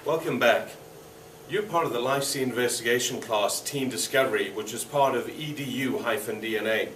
Welcome back. You're part of the Life Scene Investigation class, Teen Discovery, which is part of EDU-DNA.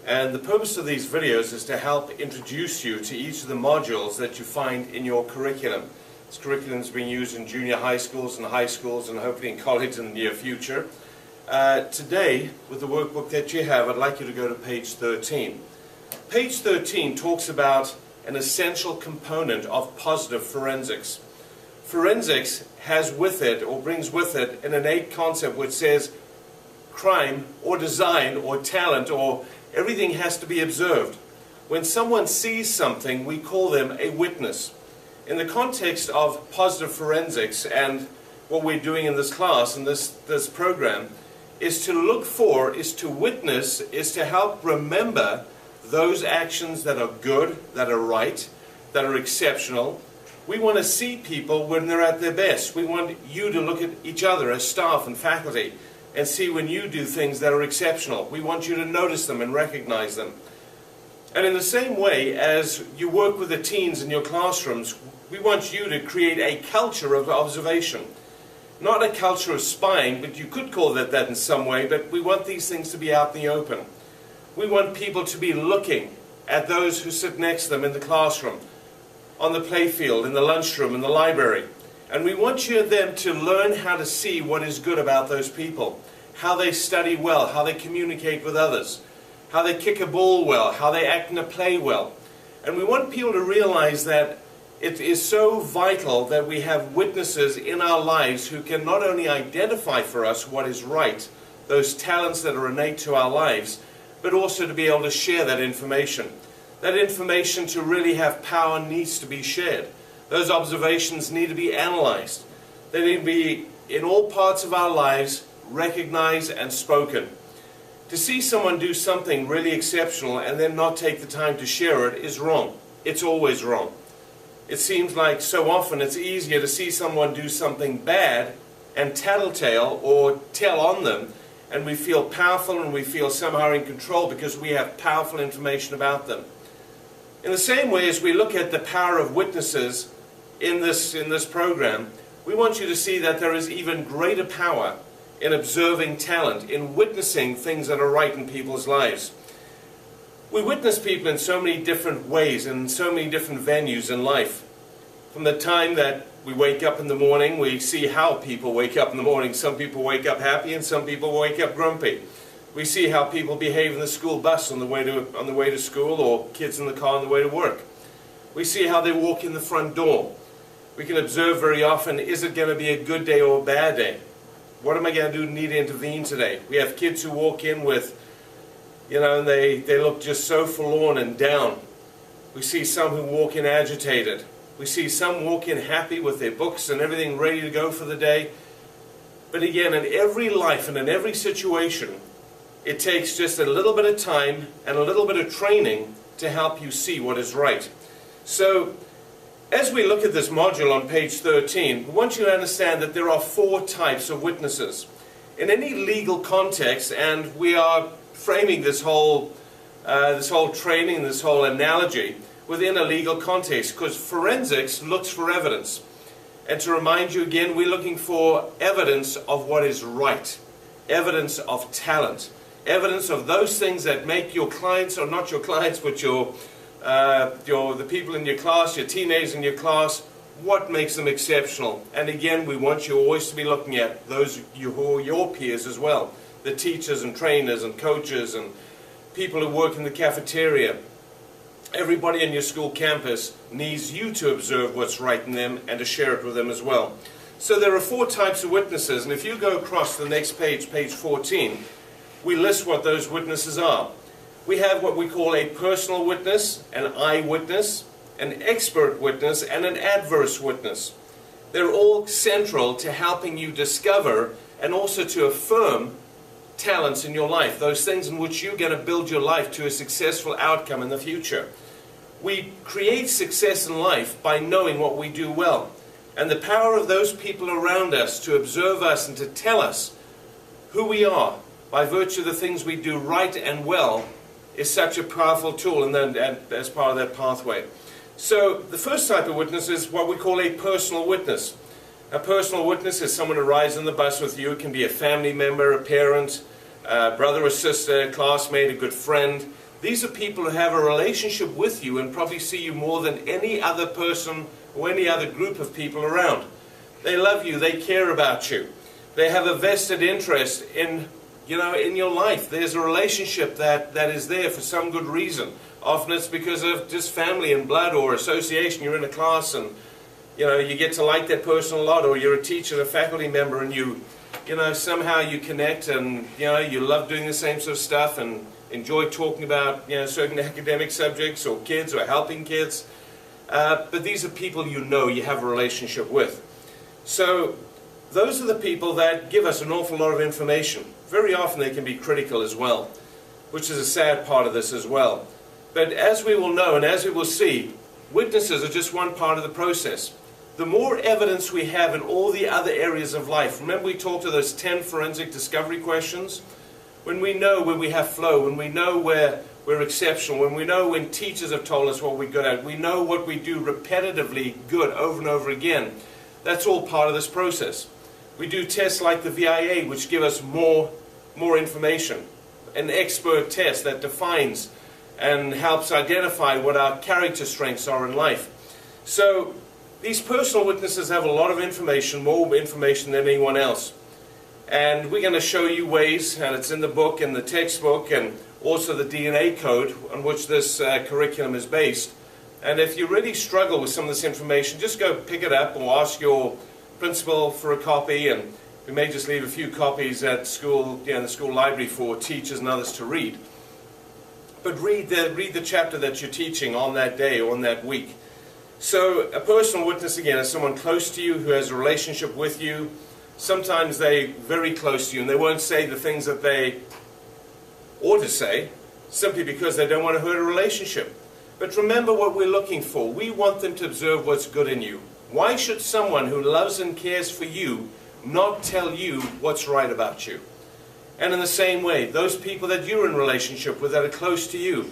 And the purpose of these videos is to help introduce you to each of the modules that you find in your curriculum. This curriculum is being used in junior high schools and hopefully in college in the near future. Today, with the workbook that you have, I'd like you to go to page 13. Page 13 talks about an essential component of positive forensics. Forensics has with it, or brings with it, an innate concept which says crime or design or talent or everything has to be observed. When someone sees something, we call them a witness. In the context of positive forensics and what we're doing in this class, in this program, is to look for, is to witness, is to help remember those actions that are good, that are right, that are exceptional. We want to see people when they're at their best. We want you to look at each other as staff and faculty and see when you do things that are exceptional. We want you to notice them and recognize them. And in the same way as you work with the teens in your classrooms, we want you to create a culture of observation. Not a culture of spying, but you could call it that in some way, but we want these things to be out in the open. We want people to be looking at those who sit next to them in the classroom, on the playfield, in the lunchroom, in the library. And we want them to learn how to see what is good about those people, how they study well, how they communicate with others, how they kick a ball well, how they act in a play well. And we want people to realize that it is so vital that we have witnesses in our lives who can not only identify for us what is right, those talents that are innate to our lives, but also to be able to share that information. That information to really have power needs to be shared. Those observations need to be analyzed. They need to be, in all parts of our lives, recognized and spoken. To see someone do something really exceptional and then not take the time to share it is wrong. It's always wrong. It seems like so often it's easier to see someone do something bad and tattletale or tell on them, and we feel powerful and we feel somehow in control because we have powerful information about them. In the same way as we look at the power of witnesses in this program, we want you to see that there is even greater power in observing talent, in witnessing things that are right in people's lives. We witness people in so many different ways and in so many different venues in life. From the time that we wake up in the morning, we see how people wake up in the morning. Some people wake up happy and some people wake up grumpy. We see how people behave in the school bus on the way to school, or kids in the car on the way to work. We see how they walk in the front door. We can observe very often, is it going to be a good day or a bad day? What am I going to do to need to intervene today? We have kids who walk in with, and they look just so forlorn and down. We see some who walk in agitated. We see some walk in happy with their books and everything ready to go for the day. But again, in every life and in every situation, it takes just a little bit of time and a little bit of training to help you see what is right. So, as we look at this module on page 13, we want you to understand that there are 4 types of witnesses. In any legal context, and we are framing this whole training, this whole analogy within a legal context, because forensics looks for evidence. And to remind you again, we're looking for evidence of what is right, evidence of talent, evidence of those things that make your clients, or not your clients, but the people in your class, your teenagers in your class, what makes them exceptional. And again, we want you always to be looking at those who are your peers as well, the teachers and trainers and coaches and people who work in the cafeteria. Everybody on your school campus needs you to observe what's right in them and to share it with them as well. So there are 4 types of witnesses, and if you go across to the next page, page 14, we list what those witnesses are. We have what we call a personal witness, an eyewitness, an expert witness, and an adverse witness. They're all central to helping you discover and also to affirm talents in your life, those things in which you're going to build your life to a successful outcome in the future. We create success in life by knowing what we do well. And the power of those people around us to observe us and to tell us who we are by virtue of the things we do right and well is such a powerful tool, and then as part of that pathway. So the first type of witness is what we call a personal witness. A personal witness is someone who rides on the bus with you. It can be a family member, a parent, a brother or sister, a classmate, a good friend. These are people who have a relationship with you and probably see you more than any other person or any other group of people around. They love you, they care about you. They have a vested interest in your life. There's a relationship that is there for some good reason. Often it's because of just family and blood or association. You're in a class and you get to like that person a lot, or you're a teacher, a faculty member, and somehow you connect, and you love doing the same sort of stuff and enjoy talking about certain academic subjects or kids or helping kids. But these are people you have a relationship with. So those are the people that give us an awful lot of information. Very often they can be critical as well, which is a sad part of this as well. But as we will know and as we will see, witnesses are just one part of the process. The more evidence we have in all the other areas of life, remember we talked of those 10 forensic discovery questions? When we know where we have flow, when we know where we're exceptional, when we know when teachers have told us what we're good at, we know what we do repetitively good over and over again. That's all part of this process. We do tests like the VIA, which give us more information. An expert test that defines and helps identify what our character strengths are in life. So these personal witnesses have a lot of information, more information than anyone else. And we're going to show you ways, and it's in the book and the textbook and also the DNA code on which this curriculum is based. And if you really struggle with some of this information, just go pick it up or ask your principal for a copy, and we may just leave a few copies at school, in the school library for teachers and others to read. But read the chapter that you're teaching on that day or on that week. So a personal witness, again, is someone close to you who has a relationship with you. Sometimes they're very close to you and they won't say the things that they ought to say simply because they don't want to hurt a relationship. But remember what we're looking for. We want them to observe what's good in you. Why should someone who loves and cares for you not tell you what's right about you? And in the same way, those people that you're in relationship with that are close to you,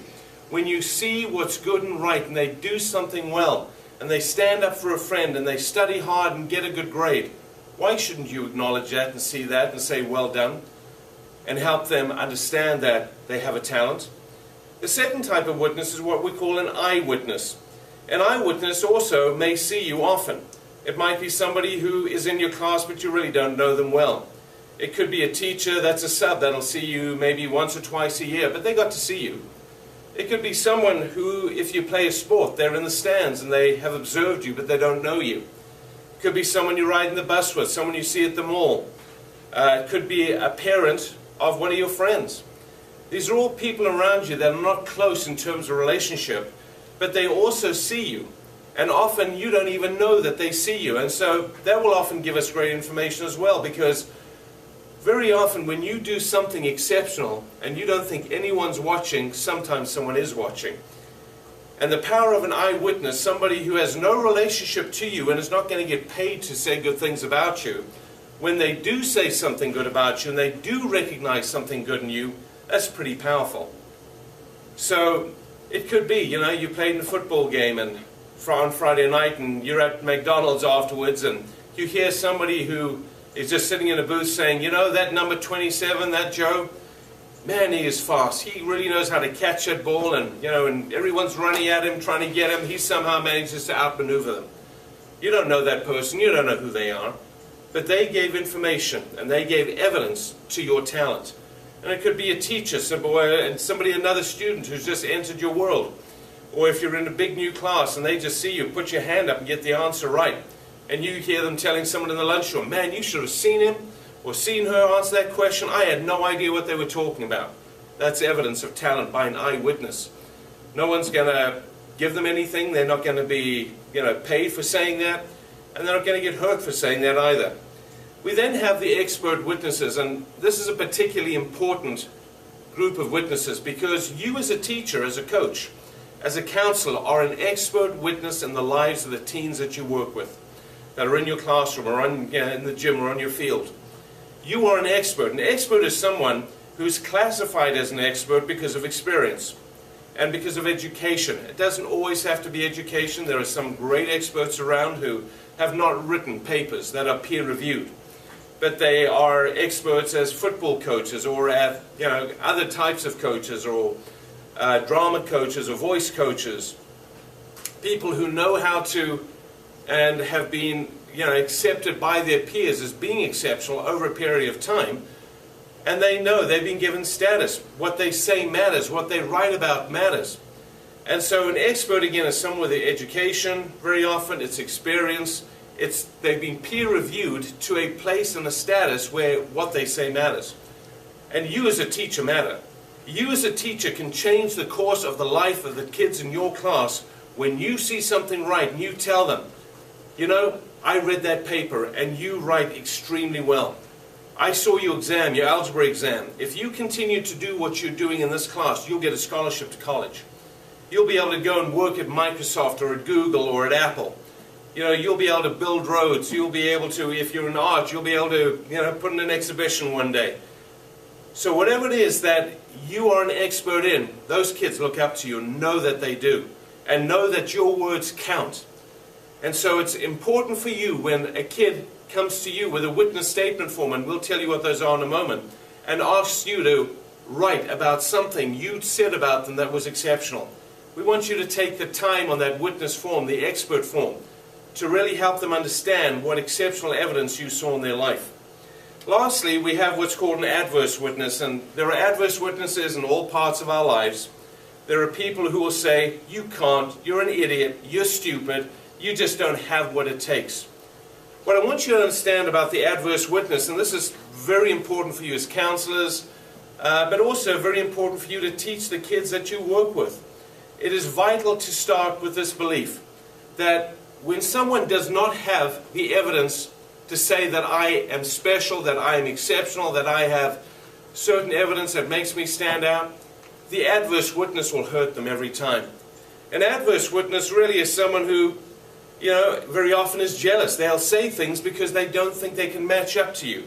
when you see what's good and right and they do something well and they stand up for a friend and they study hard and get a good grade, why shouldn't you acknowledge that and see that and say well done and help them understand that they have a talent? The second type of witness is what we call an eyewitness. An eyewitness also may see you often. It might be somebody who is in your class but you really don't know them well. It could be a teacher that's a sub that'll see you maybe once or twice a year, but they got to see you. It could be someone who, if you play a sport, they're in the stands and they have observed you but they don't know you. It could be someone you ride in the bus with, someone you see at the mall. It could be a parent of one of your friends. These are all people around you that are not close in terms of relationship, but they also see you. And often you don't even know that they see you. And so that will often give us great information as well, because very often when you do something exceptional and you don't think anyone's watching, sometimes someone is watching. And the power of an eyewitness, somebody who has no relationship to you and is not going to get paid to say good things about you, when they do say something good about you and they do recognize something good in you, that's pretty powerful. So it could be, you played in a football game and on Friday night and you're at McDonald's afterwards and you hear somebody who is just sitting in a booth saying, that number 27, that Joe, man, he is fast. He really knows how to catch that ball, and and everyone's running at him, trying to get him. He somehow manages to outmaneuver them. You don't know that person. You don't know who they are. But they gave information, and they gave evidence to your talent. And it could be a teacher, another student who's just entered your world. Or if you're in a big new class and they just see you, put your hand up and get the answer right. And you hear them telling someone in the lunchroom, man, you should have seen him or seen her answer that question. I had no idea what they were talking about. That's evidence of talent by an eyewitness. No one's going to give them anything. They're not going to be paid for saying that. And they're not going to get hurt for saying that either. We then have the expert witnesses, and this is a particularly important group of witnesses because you as a teacher, as a coach, as a counselor, are an expert witness in the lives of the teens that you work with, that are in your classroom or in the gym or on your field. You are an expert. An expert is someone who's classified as an expert because of experience. and because of education. It doesn't always have to be education. There are some great experts around who have not written papers that are peer-reviewed, but they are experts as football coaches or at, other types of coaches, or drama coaches or voice coaches, people who know how to and have been accepted by their peers as being exceptional over a period of time, and they know they've been given status. What they say matters, what they write about matters. And so an expert, again, is someone with education. Very often it's experience. They've been peer-reviewed to a place and a status where what they say matters. And you as a teacher matter. You as a teacher can change the course of the life of the kids in your class when you see something right and you tell them, I read that paper and you write extremely well. I saw your exam, your algebra exam. If you continue to do what you're doing in this class, you'll get a scholarship to college. You'll be able to go and work at Microsoft or at Google or at Apple. You'll be able to build roads. You'll be able to, if you're in art, you'll be able to, put in an exhibition one day. So whatever it is that you are an expert in, those kids look up to you and know that they do. And know that your words count. And so it's important for you when a kid comes to you with a witness statement form, and we'll tell you what those are in a moment, and asks you to write about something you said about them that was exceptional. We want you to take the time on that witness form, the expert form, to really help them understand what exceptional evidence you saw in their life. Lastly, we have what's called an adverse witness, and there are adverse witnesses in all parts of our lives. There are people who will say, you can't, you're an idiot, you're stupid, you just don't have what it takes. What I want you to understand about the adverse witness, and this is very important for you as counselors, but also very important for you to teach the kids that you work with. It is vital to start with this belief that when someone does not have the evidence to say that I am special, that I am exceptional, that I have certain evidence that makes me stand out, the adverse witness will hurt them every time. An adverse witness really is someone who, very often is jealous. They'll say things because they don't think they can match up to you.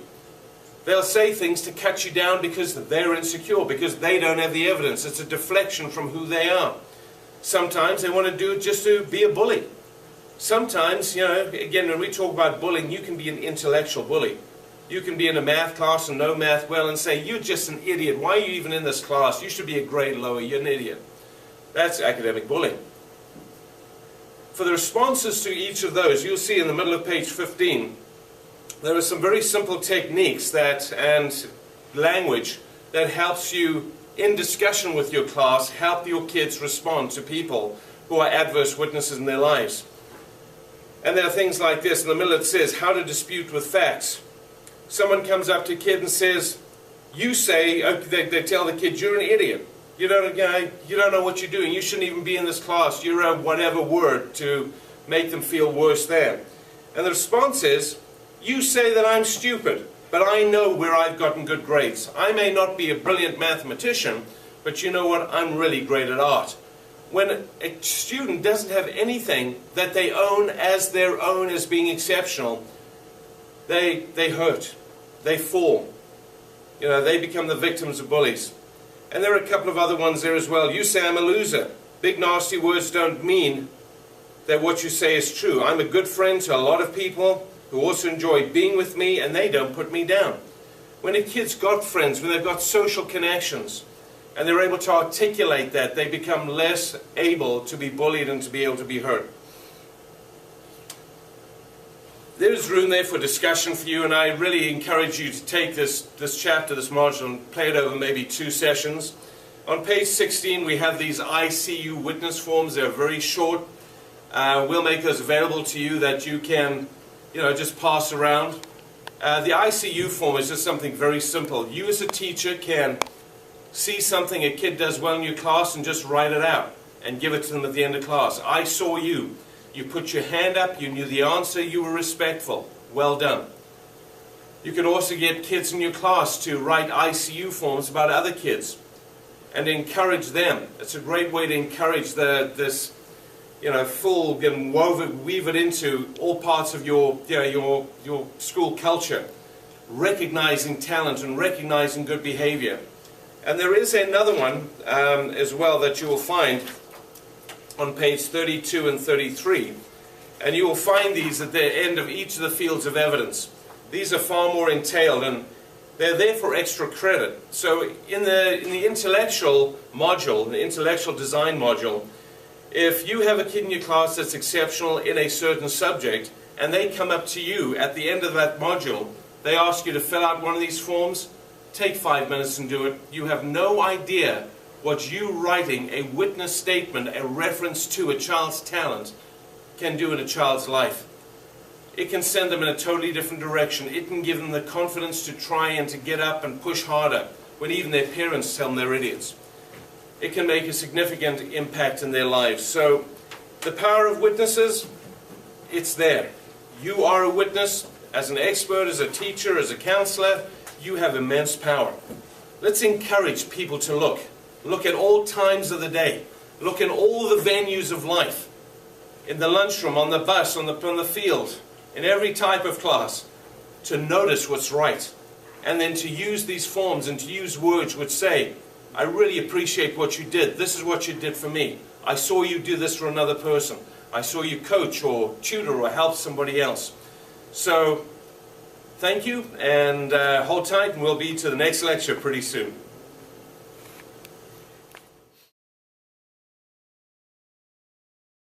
They'll say things to cut you down because they're insecure, because they don't have the evidence. It's a deflection from who they are. Sometimes they want to do it just to be a bully. Sometimes, again, when we talk about bullying, you can be an intellectual bully. You can be in a math class and know math well and say, you're just an idiot. Why are you even in this class? You should be a grade lower. You're an idiot. That's academic bullying. For the responses to each of those, you'll see in the middle of page 15, there are some very simple techniques and language that helps you, in discussion with your class, help your kids respond to people who are adverse witnesses in their lives. And there are things like this. In the middle it says, how to dispute with facts. Someone comes up to a kid and says, you say, they tell the kid, you're an idiot. You don't know what you're doing. You shouldn't even be in this class. You're a whatever word to make them feel worse than. And the response is, you say that I'm stupid, but I know where I've gotten good grades. I may not be a brilliant mathematician, but you know what? I'm really great at art. When a student doesn't have anything that they own as their own as being exceptional, they hurt. They fall. They become the victims of bullies. And there are a couple of other ones there as well. You say I'm a loser. Big nasty words don't mean that what you say is true. I'm a good friend to a lot of people who also enjoy being with me, and they don't put me down. When a kid's got friends, when they've got social connections, and they're able to articulate that, they become less able to be bullied and to be able to be hurt. There's room there for discussion for you, and I really encourage you to take this chapter, this module, and play it over maybe 2 sessions. On page 16 we have these ICU witness forms. They're very short. We'll make those available to you that you can just pass around. The ICU form is just something very simple. You as a teacher can see something a kid does well in your class and just write it out and give it to them at the end of class. I saw you. You put your hand up, you knew the answer, you were respectful. Well done. You can also get kids in your class to write ICU forms about other kids and encourage them. It's a great way to encourage this full, and weave it into all parts of your school culture, recognizing talent and recognizing good behavior. And there is another one as well that you will find on page 32 and 33. And you will find these at the end of each of the fields of evidence. These are far more entailed, and they're there for extra credit. So in the intellectual module, the intellectual design module, if you have a kid in your class that's exceptional in a certain subject, and they come up to you at the end of that module, they ask you to fill out one of these forms, take 5 minutes and do it. You have no idea what you writing a witness statement, a reference to a child's talent, can do in a child's life. It can send them in a totally different direction. It can give them the confidence to try and to get up and push harder when even their parents tell them they're idiots. It can make a significant impact in their lives. So the power of witnesses, it's there. You are a witness. As an expert, as a teacher, as a counselor, you have immense power. Let's encourage people to look. Look at all times of the day. Look in all the venues of life. In the lunchroom, on the bus, on the field, in every type of class, to notice what's right. And then to use these forms and to use words which say, I really appreciate what you did. This is what you did for me. I saw you do this for another person. I saw you coach or tutor or help somebody else. So, thank you, and hold tight, and we'll be to the next lecture pretty soon.